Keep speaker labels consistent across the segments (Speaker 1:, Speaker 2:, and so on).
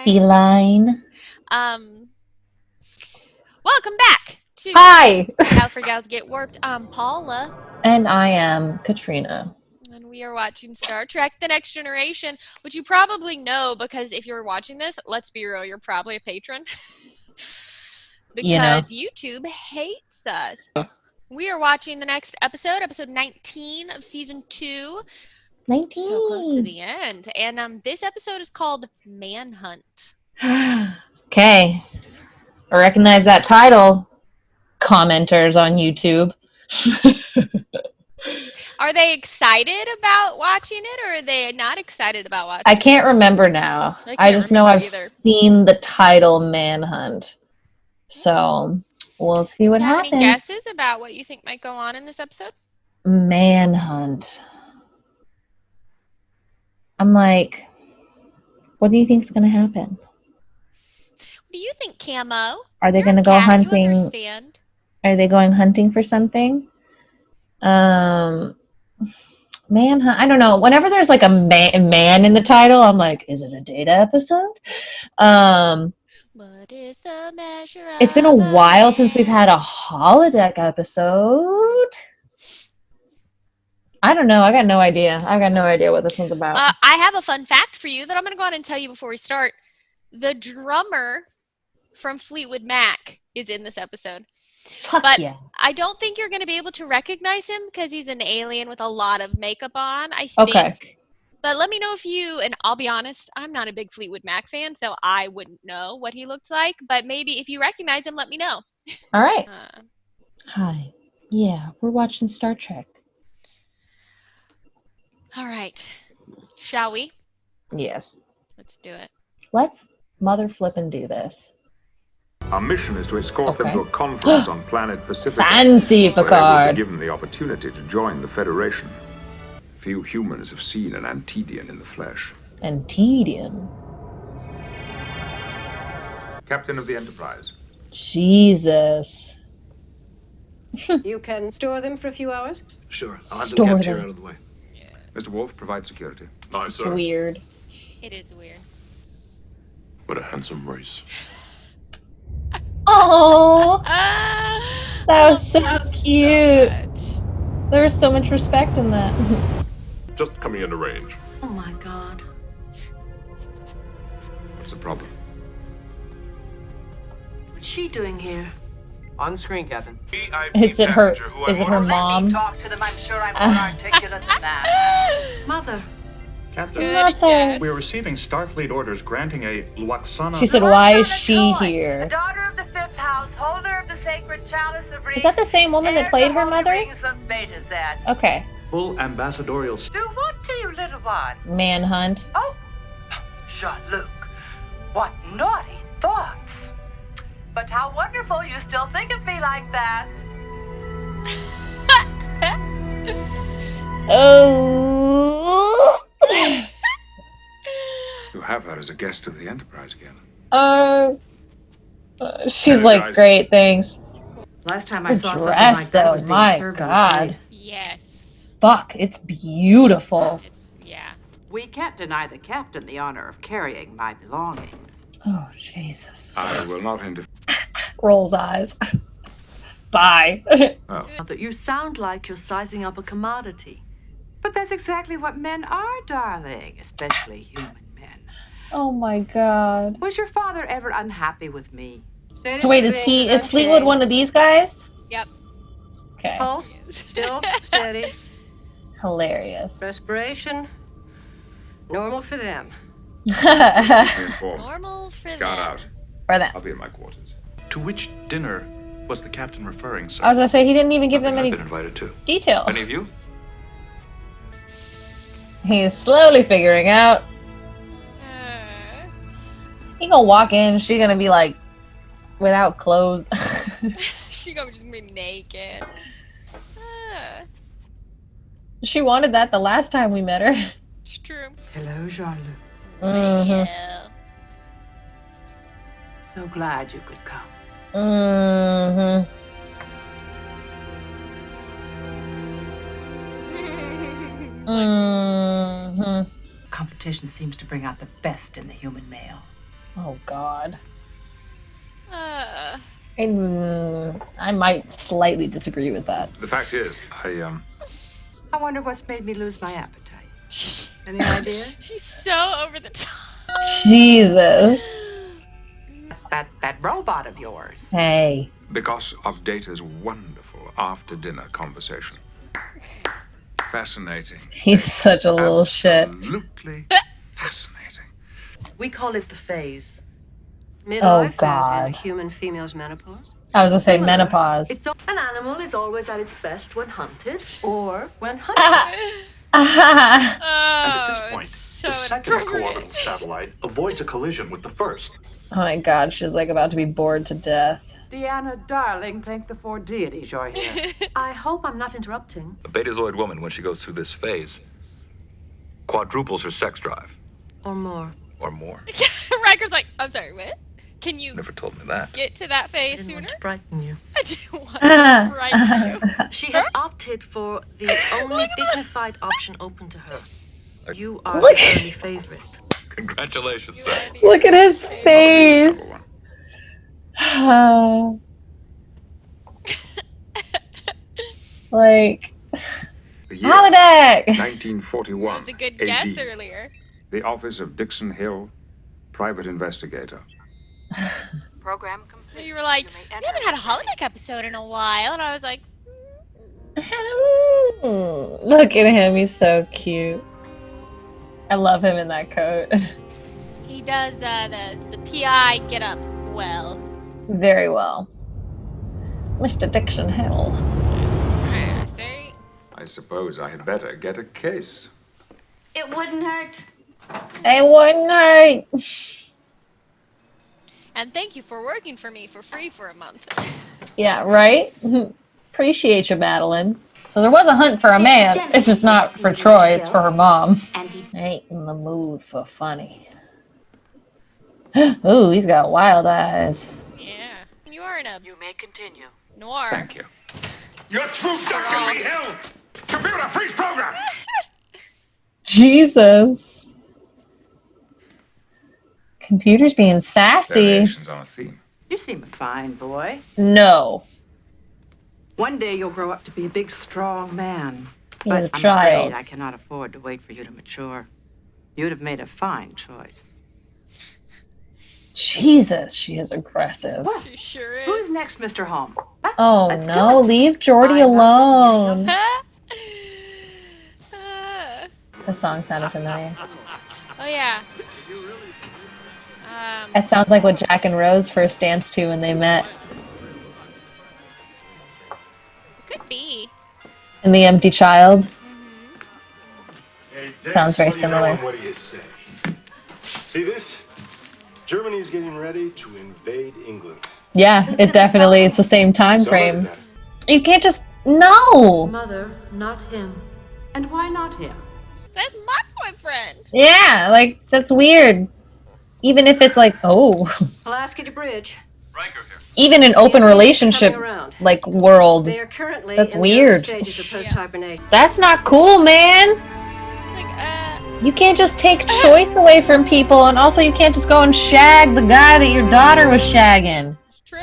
Speaker 1: feline.
Speaker 2: Feline.
Speaker 1: Welcome back to
Speaker 2: Hi!
Speaker 1: Gallifrey Gals Get Warped. I'm Paula.
Speaker 2: And I am KATRINA.
Speaker 1: And we are watching Star Trek The Next Generation, which you probably know because if you're watching this, let's be real, you're probably a patron. Because YouTube hates us. We are watching the next episode, episode 19 of season 2.
Speaker 2: 19.
Speaker 1: So close to the end. And this episode is called Manhunt.
Speaker 2: Okay. I recognize that title, commenters on YouTube.
Speaker 1: Are they excited about watching it, or are they not excited about watching it?
Speaker 2: I can't remember now. I just know I've seen the title Manhunt. So we'll see what happens.
Speaker 1: Do you have any guesses about what you think might go on in this episode?
Speaker 2: Manhunt. I'm like, what do you think is going to happen?
Speaker 1: What do you think, Camo?
Speaker 2: Are they going to go hunting?
Speaker 1: You understand.
Speaker 2: Are they going hunting for something? Manhunt. I don't know. Whenever there's like a man in the title, I'm like, is it a Data episode?
Speaker 1: What is the measure of
Speaker 2: It's been a while since we've had a holodeck episode. I don't know. I got no idea. I've got no idea what this one's about.
Speaker 1: I have a fun fact for you that I'm going to go on and tell you before we start. The drummer from Fleetwood Mac is in this episode.
Speaker 2: Fuck yeah.
Speaker 1: I don't think you're going to be able to recognize him because he's an alien with a lot of makeup on, I think.
Speaker 2: Okay.
Speaker 1: But let me know if you, and I'll be honest, I'm not a big Fleetwood Mac fan, so I wouldn't know what he looked like. But maybe if you recognize him, let me know.
Speaker 2: All right. Hi. Yeah, we're watching Star Trek.
Speaker 1: All right. Shall we?
Speaker 2: Yes.
Speaker 1: Let's do it.
Speaker 2: Let's mother flippin' do this.
Speaker 3: Our mission is to escort them to a conference on planet Pacifica.
Speaker 2: Fancy, Picard.
Speaker 3: Where they will be given the opportunity to join the Federation. Few humans have seen an Antedian in the flesh.
Speaker 2: Antedian?
Speaker 3: Captain of the Enterprise.
Speaker 2: Jesus.
Speaker 4: You can store them for a few hours?
Speaker 5: Sure. I'll have the capture out of the way.
Speaker 3: Yeah. Mr. Wolf, provide security.
Speaker 5: Aye,
Speaker 2: It's
Speaker 5: sir.
Speaker 2: weird.
Speaker 1: It is weird.
Speaker 5: What a handsome race.
Speaker 2: Oh, that was so cute. There was so much respect in that.
Speaker 5: Just coming into range.
Speaker 4: Oh my god.
Speaker 3: What's the problem?
Speaker 4: What's she doing here?
Speaker 6: On screen, Captain.
Speaker 2: Is it her mom?
Speaker 6: Talk to them. I'm sure I'm more articulate than that.
Speaker 4: Mother.
Speaker 7: Captain,
Speaker 2: Mother.
Speaker 7: we are receiving Starfleet orders granting a Luxana...
Speaker 2: She said, why is she here?
Speaker 6: The daughter of the fifth house, holder of the sacred chalice of reeds.
Speaker 2: Is that the same woman that played her mother? Okay.
Speaker 7: full ambassadorial...
Speaker 6: Do what to you, little one?
Speaker 2: Manhunt.
Speaker 6: Oh, Jean-Luc, what naughty thoughts. But how wonderful you still think of me like that.
Speaker 2: Oh.
Speaker 3: You have her as a guest of the Enterprise again.
Speaker 2: She's like, great, thanks.
Speaker 4: Last time I
Speaker 2: Her
Speaker 4: saw something
Speaker 2: dress,
Speaker 4: like that
Speaker 2: though,
Speaker 4: was being
Speaker 2: my
Speaker 4: served on a
Speaker 2: God.
Speaker 4: plate.
Speaker 1: Yes.
Speaker 2: Fuck, it's beautiful.
Speaker 1: Yeah.
Speaker 4: We can't deny the captain the honor of carrying my belongings.
Speaker 2: Oh, Jesus.
Speaker 3: I will not interfere.
Speaker 2: Rolls eyes. Bye.
Speaker 3: Oh.
Speaker 4: That you sound like you're sizing up a commodity. But that's exactly what men are, darling, especially human men.
Speaker 2: Oh my God.
Speaker 4: Was your father ever unhappy with me?
Speaker 2: So wait, is Fleetwood one of these guys?
Speaker 1: Yep.
Speaker 2: Okay.
Speaker 4: Pulse, still, steady.
Speaker 2: Hilarious.
Speaker 4: Respiration, normal for them.
Speaker 1: Normal for them.
Speaker 3: Got out.
Speaker 2: For them.
Speaker 3: I'll be in my quarters.
Speaker 7: To which dinner was the captain referring, sir?
Speaker 2: I was gonna say, he didn't even give them
Speaker 5: I've
Speaker 2: any
Speaker 5: been invited to.
Speaker 2: detail.
Speaker 5: Any of you?
Speaker 2: He's slowly figuring out. He gonna walk in, she gonna be like, without clothes.
Speaker 1: She gonna just be naked.
Speaker 2: She wanted that the last time we met her.
Speaker 1: It's true.
Speaker 4: Hello, Jean-Luc.
Speaker 2: Mm-hmm.
Speaker 1: Yeah.
Speaker 4: So glad you could come.
Speaker 2: Mm-hmm. Mm-hmm.
Speaker 4: Competition seems to bring out the best in the human male.
Speaker 2: Oh God.
Speaker 1: Uh,
Speaker 2: I might slightly disagree with that.
Speaker 3: The fact is,
Speaker 4: I wonder what's made me lose my appetite. Any ideas?
Speaker 1: she's so over the top.
Speaker 2: Jesus.
Speaker 4: That robot of yours.
Speaker 2: Hey.
Speaker 3: because of Data's wonderful after-dinner conversation. Fascinating.
Speaker 2: He's such a little shit.
Speaker 3: Absolutely fascinating.
Speaker 8: We call it the phase.
Speaker 2: Oh,
Speaker 8: Midlife, as in
Speaker 2: God.
Speaker 8: a human female's menopause.
Speaker 2: I was gonna say
Speaker 8: Similar.
Speaker 2: menopause.
Speaker 8: An animal is always at its best when hunted or when hunted.
Speaker 7: And at
Speaker 1: Oh,
Speaker 7: this point,
Speaker 1: it's so
Speaker 7: the second
Speaker 1: inappropriate.
Speaker 7: coorbital satellite avoids a collision with the first.
Speaker 2: Oh my God, she's like about to be bored to death.
Speaker 4: Deanna, darling, thank the four deities you're here.
Speaker 8: I hope I'm not interrupting.
Speaker 9: A betazoid woman, when she goes through this phase, quadruples her sex drive.
Speaker 8: Or more.
Speaker 9: Or more.
Speaker 1: Riker's like, I'm sorry, what? Can you
Speaker 9: Never told me that.
Speaker 1: get to that
Speaker 8: I
Speaker 1: phase
Speaker 8: didn't
Speaker 1: sooner?
Speaker 8: want to frighten you.
Speaker 1: I didn't want to frighten you.
Speaker 8: She has opted for the only dignified option open to her. You are
Speaker 2: Look.
Speaker 8: the early favorite.
Speaker 9: Congratulations, sir.
Speaker 2: Look at his face. Like,
Speaker 3: The year
Speaker 2: holodeck.
Speaker 3: 1941.
Speaker 1: That was a good
Speaker 3: AD.
Speaker 1: guess earlier.
Speaker 3: The office of Dixon Hill, private investigator.
Speaker 6: Program complete.
Speaker 1: You were like,
Speaker 6: You may
Speaker 1: we
Speaker 6: enter
Speaker 1: haven't had a
Speaker 6: with
Speaker 1: holodeck episode in a while. And I was like,
Speaker 2: Look at him, he's so cute. I love him in that coat.
Speaker 1: he does the PI get up well.
Speaker 2: Very well. Mr. Dixon Hill.
Speaker 1: I see.
Speaker 3: I suppose I had better get a case.
Speaker 6: It wouldn't hurt.
Speaker 2: Hey, one night.
Speaker 1: And thank you for working for me for free for a month.
Speaker 2: Yeah, right? Appreciate you, Madeline. So there was a hunt for a man. It's just not for Troi, it's for her mom.
Speaker 6: Andy.
Speaker 2: Ain't in the mood for funny. Ooh, he's got wild eyes.
Speaker 1: Yeah. You are in a
Speaker 6: You may continue.
Speaker 1: noir.
Speaker 3: Thank you.
Speaker 5: You're through ducking me, Hill! Computer, freeze program!
Speaker 2: Jesus. Computer's being sassy.
Speaker 3: Variations on a theme.
Speaker 4: You seem a fine boy.
Speaker 2: No.
Speaker 4: One day you'll grow up to be a big, strong man.
Speaker 2: He's
Speaker 4: But
Speaker 2: a
Speaker 4: I'm
Speaker 2: child.
Speaker 4: afraid I cannot afford to wait for you to mature. You'd have made a fine choice.
Speaker 2: Jesus, she is aggressive.
Speaker 4: Well,
Speaker 1: She sure is.
Speaker 4: who's next, Mr. Holmes?
Speaker 2: Oh
Speaker 4: Let's do
Speaker 2: no,
Speaker 4: it.
Speaker 2: leave Jordy
Speaker 4: I'm not
Speaker 2: alone.
Speaker 1: Uh,
Speaker 2: The song sounded familiar.
Speaker 1: oh yeah.
Speaker 2: That sounds like what Jack and Rose first danced to when they met
Speaker 1: Could be.
Speaker 2: in The Empty Child.
Speaker 5: Hey,
Speaker 2: Sounds very
Speaker 5: what do you know
Speaker 2: similar.
Speaker 5: and what do you say? See this? Germany's getting ready to invade England.
Speaker 2: Yeah, it definitely is the same time
Speaker 5: So
Speaker 2: frame.
Speaker 5: look at that.
Speaker 2: You can't just no.
Speaker 8: Mother, not him.
Speaker 4: And why not him?
Speaker 1: That's my boyfriend.
Speaker 2: Yeah, like that's weird. Even if it's like, oh,
Speaker 8: Alaska to Bridge.
Speaker 2: even an open relationship
Speaker 8: Coming around.
Speaker 2: like world.
Speaker 8: They are currently
Speaker 2: That's
Speaker 8: in
Speaker 2: weird.
Speaker 8: the early stages of post-hibernation.
Speaker 2: That's not cool, man.
Speaker 1: Like,
Speaker 2: You can't just take choice away from people, and also you can't just go and shag the guy that your daughter was shagging.
Speaker 1: true.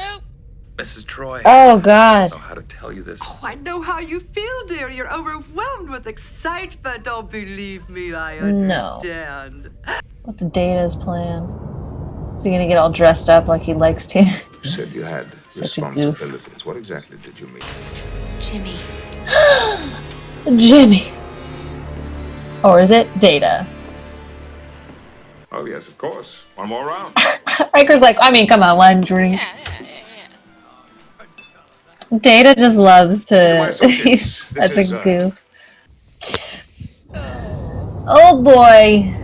Speaker 9: Mrs. Troi.
Speaker 2: Oh
Speaker 9: I
Speaker 2: God.
Speaker 9: don't know how to tell you this.
Speaker 4: Oh, I know how you feel, dear. You're overwhelmed with excitement. Oh, believe me, I
Speaker 2: No.
Speaker 4: understand.
Speaker 2: What's Data's plan? Is he gonna get all dressed up like he likes to?
Speaker 3: You said you had
Speaker 2: Such a goof.
Speaker 3: responsibilities. What exactly did you mean?
Speaker 6: Jimmy.
Speaker 2: Jimmy. Or is it Data?
Speaker 3: Oh, yes, of course. One more round.
Speaker 2: Riker's like, I mean, come on, one drink.
Speaker 1: Yeah.
Speaker 2: Data just loves
Speaker 3: These are my
Speaker 2: to.
Speaker 3: associates.
Speaker 2: He's
Speaker 3: This
Speaker 2: such a
Speaker 3: is,
Speaker 2: goof. Oh boy.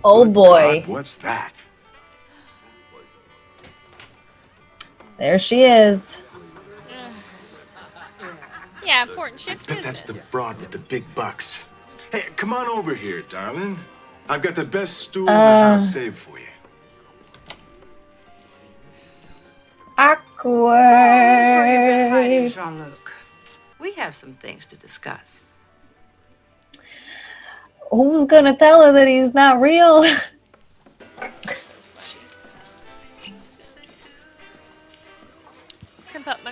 Speaker 2: Oh boy.
Speaker 5: God, what's that?
Speaker 2: There she is.
Speaker 1: Yeah, important ship's
Speaker 5: Bet that's
Speaker 1: business.
Speaker 5: the broad with the big bucks. Hey, come on over here, darling. I've got the best stew in the house saved for you.
Speaker 4: Just where you've been hiding,
Speaker 2: Awkward.
Speaker 4: Jean-Luc. We have some things to discuss.
Speaker 2: Who's gonna tell her that he's not real?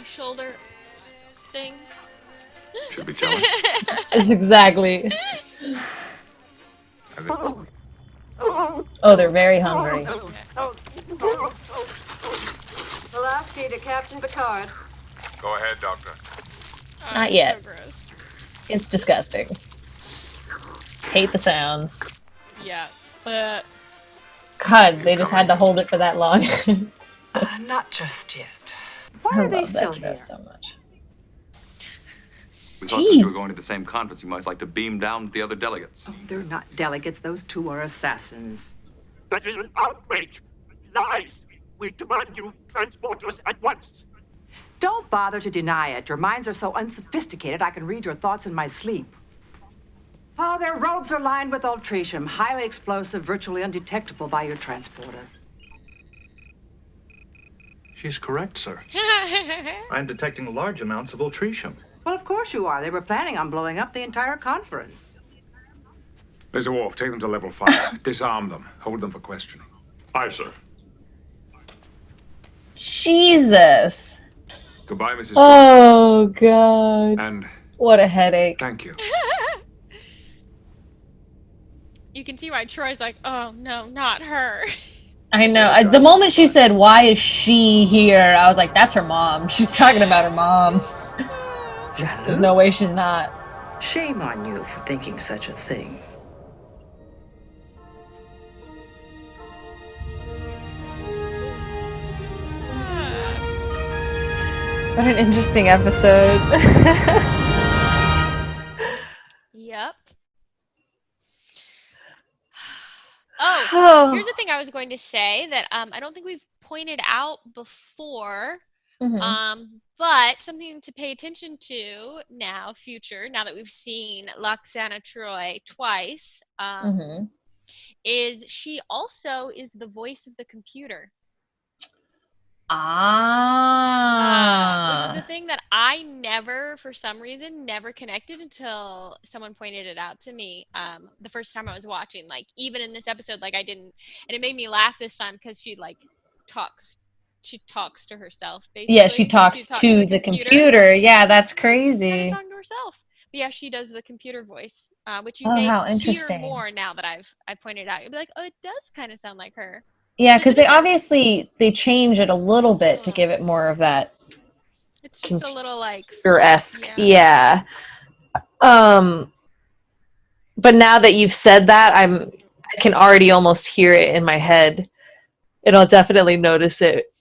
Speaker 1: shoulder things.
Speaker 3: Should be telling.
Speaker 2: It's exactly. Oh, they're very hungry.
Speaker 10: Pulaski to Captain Picard.
Speaker 3: Go ahead, Doctor.
Speaker 2: Not yet.
Speaker 1: So gross.
Speaker 2: It's disgusting. Hate the sounds.
Speaker 1: Yeah.
Speaker 2: God, they just had to hold it for that long.
Speaker 4: Not just yet. Why
Speaker 2: I
Speaker 4: are they
Speaker 2: love
Speaker 4: still
Speaker 2: that
Speaker 4: here?
Speaker 2: dress so much.
Speaker 9: We thought since you were
Speaker 2: Jeez.
Speaker 9: going to the same conference, you might like to beam down with the other delegates.
Speaker 4: Oh, they're not delegates. Those two are assassins.
Speaker 11: That is an outrage. Lies. We demand you transport us at once.
Speaker 4: Don't bother to deny it. Your minds are so unsophisticated, I can read your thoughts in my sleep. Oh, their robes are lined with ultratium, highly explosive, virtually undetectable by your transporter.
Speaker 7: She's correct, sir. I'm detecting large amounts of ultratium.
Speaker 4: Well, of course you are. They were planning on blowing up the entire conference.
Speaker 3: Mr. Worf, take them to level 5. Disarm them. Hold them for questioning.
Speaker 11: Aye, sir.
Speaker 2: Jesus.
Speaker 3: Goodbye, Mrs.
Speaker 2: Oh, God.
Speaker 3: And
Speaker 2: What a headache.
Speaker 3: thank you.
Speaker 1: You can see why Troy's like, oh no, not her.
Speaker 2: I know. The moment she said, "Why is she here?" I was like, "That's her mom. She's talking about her mom." There's no way she's not.
Speaker 4: Shame on you for thinking such a thing.
Speaker 2: What an interesting episode.
Speaker 1: Yep. Oh, here's the thing I was going to say that I don't think we've pointed out before, but something to pay attention to now, now that we've seen Lwaxana Troi twice, is she also is the voice of the computer. Which is the thing that I never, for some reason, never connected until someone pointed it out to me the first time I was watching. Like, even in this episode, like, I didn't, and it made me laugh this time because she, like, talks to herself, basically.
Speaker 2: Yeah, she talks to the computer. Yeah, that's crazy.
Speaker 1: Kind of talking to herself. But yeah, she does the computer voice, which you
Speaker 2: Oh,
Speaker 1: may
Speaker 2: how
Speaker 1: hear
Speaker 2: interesting.
Speaker 1: more now that I've pointed out. You'll be like, oh, it does kind of sound like her.
Speaker 2: Yeah, because they change it a little bit to give it more of that.
Speaker 1: It's just a little like
Speaker 2: computer-esque. Yeah. But now that you've said that, I can already almost hear it in my head, and I'll definitely notice it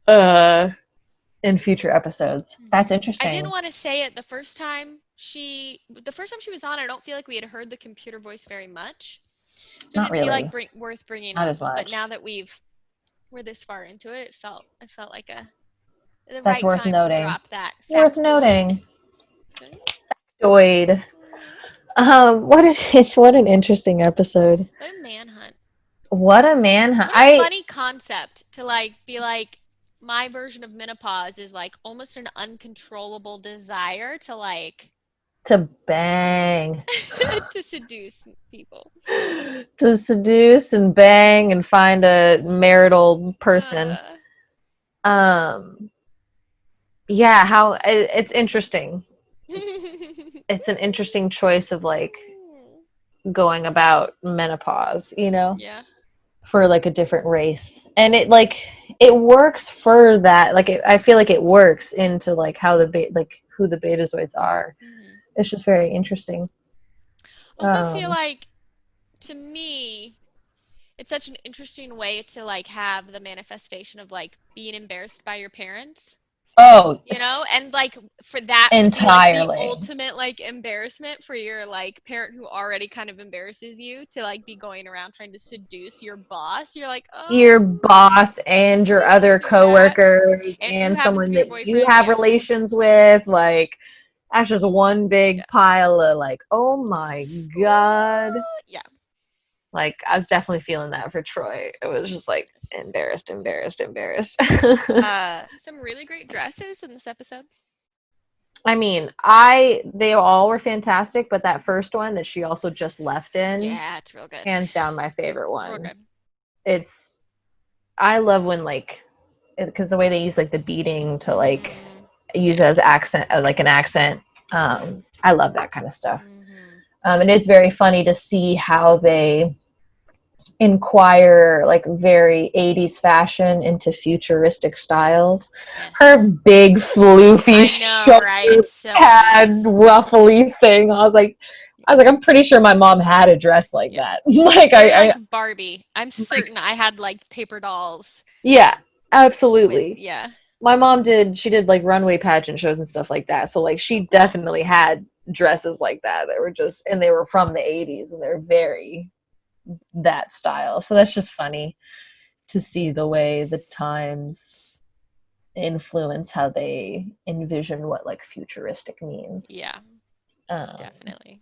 Speaker 2: in future episodes. That's interesting.
Speaker 1: I didn't want to say it the first time she was on. I don't feel like we had heard the computer voice very much. So
Speaker 2: Not
Speaker 1: it didn't
Speaker 2: really.
Speaker 1: feel like worth bringing
Speaker 2: Not
Speaker 1: up.
Speaker 2: as much.
Speaker 1: But now that we're this far into it, it felt like the
Speaker 2: That's
Speaker 1: right
Speaker 2: worth
Speaker 1: time
Speaker 2: noting.
Speaker 1: to drop that.
Speaker 2: Worth noting. Factoid. What an interesting episode.
Speaker 1: What a manhunt.
Speaker 2: What a manhunt.
Speaker 1: What a funny concept to like be like, my version of menopause is like almost an uncontrollable desire to like
Speaker 2: to bang.
Speaker 1: to seduce people.
Speaker 2: To seduce and bang and find a marital person. Yeah, how it's interesting. It's an interesting choice of like going about menopause, you know?
Speaker 1: Yeah.
Speaker 2: For like a different race. And it works for that. Like I feel like it works into like how who the Betazoids are. It's just very interesting.
Speaker 1: I also feel like, to me, it's such an interesting way to like have the manifestation of like being embarrassed by your parents.
Speaker 2: Oh,
Speaker 1: you know, and like for that
Speaker 2: entirely
Speaker 1: would be, like, the ultimate like embarrassment for your like parent who already kind of embarrasses you to like be going around trying to seduce your boss. You're like, oh,
Speaker 2: your boss and your other coworkers and someone that you have relations with. Like, that's just one big pile of like, oh my god.
Speaker 1: Yeah.
Speaker 2: Like, I was definitely feeling that for Troi. It was just like embarrassed.
Speaker 1: Some really great dresses in this episode.
Speaker 2: I mean, they all were fantastic, but that first one that she also just left in,
Speaker 1: yeah, it's real good.
Speaker 2: Hands down, my favorite one.
Speaker 1: Real good.
Speaker 2: I love when like, because the way they use like the beading to like use as accent, like an accent. I love that kind of stuff. And it's very funny to see how they inquire like very 80s fashion into futuristic styles. Her big floofy pad ruffly thing. I was like, I'm pretty sure my mom had a dress like that. Like
Speaker 1: like Barbie. I'm certain I had like paper dolls.
Speaker 2: Yeah, absolutely.
Speaker 1: Yeah.
Speaker 2: My mom did like runway pageant shows and stuff like that. So like she definitely had dresses like that. They were from the 80s and they're very that style. So that's just funny to see the way the times influence how they envision what like futuristic means.
Speaker 1: Yeah. Definitely.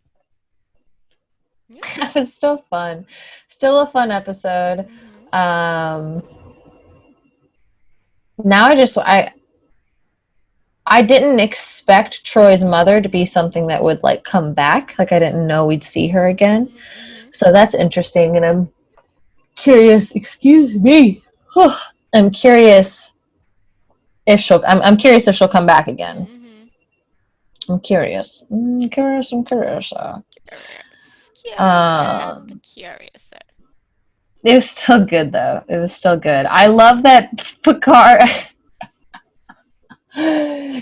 Speaker 2: It was still fun. Still a fun episode. Now I didn't expect Troi's mother to be something that would like come back. Like I didn't know we'd see her again. So that's interesting, and I'm curious. Excuse me. I'm curious if she'll come back again. I'm curious. I'm curious. It was still good though. It was still good. I love that Picard.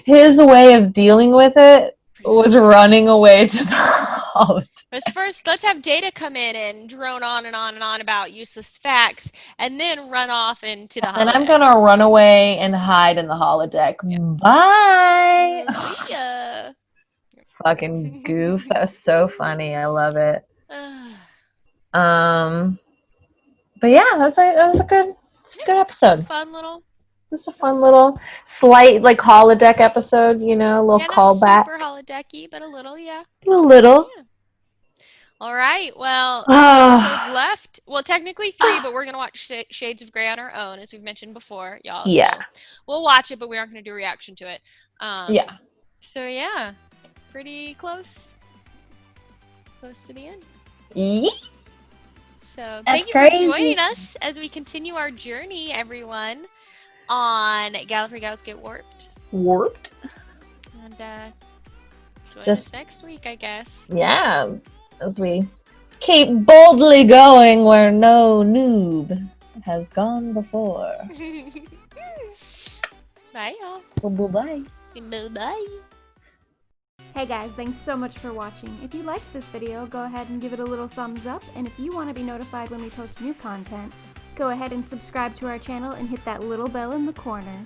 Speaker 2: His way of dealing with it was running away to the holodeck.
Speaker 1: But first, let's have Data come in and drone on and on and on about useless facts, and then run off into the holodeck.
Speaker 2: And I'm gonna run away and hide in the holodeck. Bye.
Speaker 1: See ya.
Speaker 2: Fucking goof. That was so funny. I love it. But yeah, that was a good episode. Just a fun little slight like holodeck episode, you know, a little callback.
Speaker 1: Super holodecky, but a little, yeah.
Speaker 2: A little.
Speaker 1: Yeah. All right. Well, episodes left. Well, technically 3, but we're gonna watch Shades of Grey on our own, as we've mentioned before, y'all.
Speaker 2: Yeah.
Speaker 1: So we'll watch it, but we aren't gonna do a reaction to it.
Speaker 2: Yeah.
Speaker 1: So yeah, pretty close to the end.
Speaker 2: Yeah.
Speaker 1: So thank you for joining us as we continue our journey, everyone, on Gallifrey Gals Get Warped. And join us next week, I guess.
Speaker 2: Yeah, as we keep boldly going where no noob has gone before.
Speaker 1: Bye, y'all.
Speaker 2: Bye-bye.
Speaker 1: Bye-bye.
Speaker 12: Hey guys, thanks so much for watching. If you liked this video, go ahead and give it a little thumbs up, and if you want to be notified when we post new content, go ahead and subscribe to our channel and hit that little bell in the corner.